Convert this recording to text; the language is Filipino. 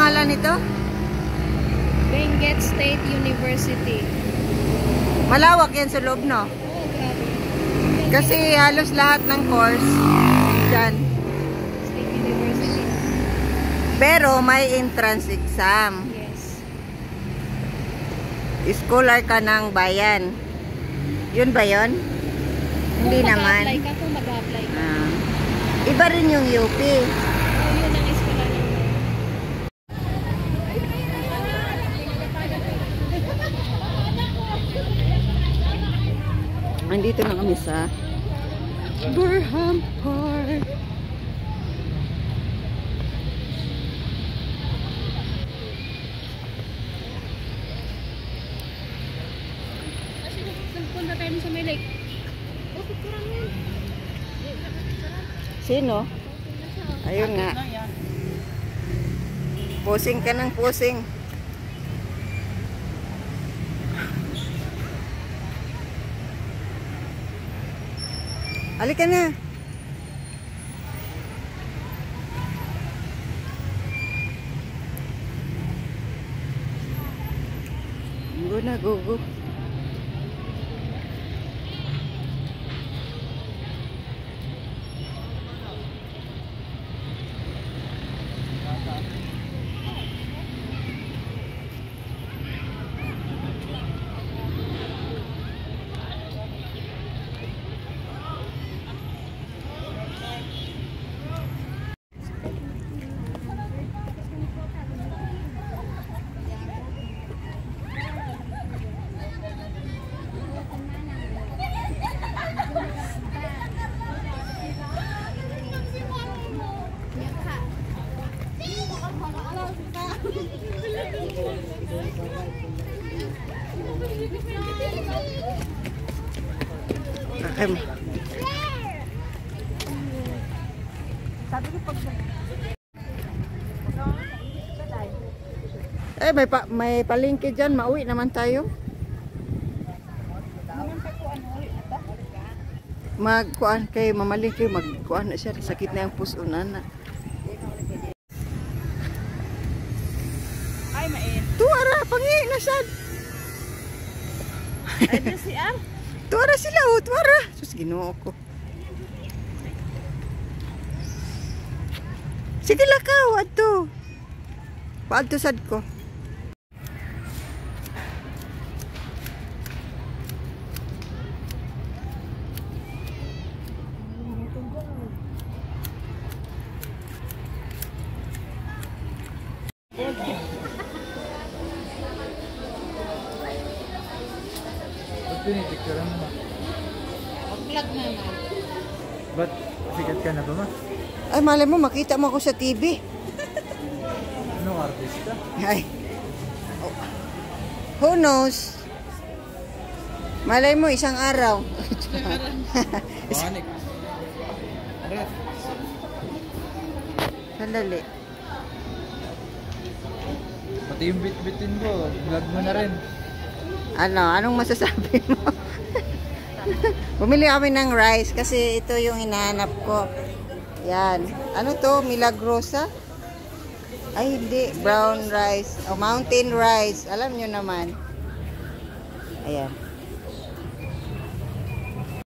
pangalan nito? Benguet State University. Malawak yan sa loob, no? Oh, grabe. Kasi halos lahat ng course dyan. State University. Pero may entrance exam. Yes. Scholar ka ng bayan. Yun ba yun? Hindi naman. Mag-apply ka kung mag-apply ka. Iba rin yung UP. Oh, yun ang eskwela ng Nandito na kami sa Burham Park. Punta tayo sa may lake. Oh, picturean mo yun. Sino? Ayun nga. Pusing ka ng pusing. Halika na. Go na, go, go. May palengke dyan, mauwi naman tayo. Magkuan kay mamalengke, magkuan na siya, sakit na yung pusunan na. Ay, main. Tuwara, pangi na sad. Ay, CR. Tuwara sila, oh, tuwara. Sus, Ginoo ko. Sige lakaw, adto. Paadto sad ko. Pinipicture mo ma. Vlog naman. Ba't sikat ka na ba ma? Ay, malay mo, makita mo ako sa TV. Anong artista? Ay. Oh. Who knows? Malay mo, isang araw. Panik. Aret. Sandali. Pati yung bit-bitin ko, vlog mo na rin. Anong masasabi mo? Bumili kami ng rice kasi ito yung hinahanap ko. Yan. Ano to? Milagrosa? Ay, hindi. Brown rice. O mountain rice. Alam nyo naman. Ayan.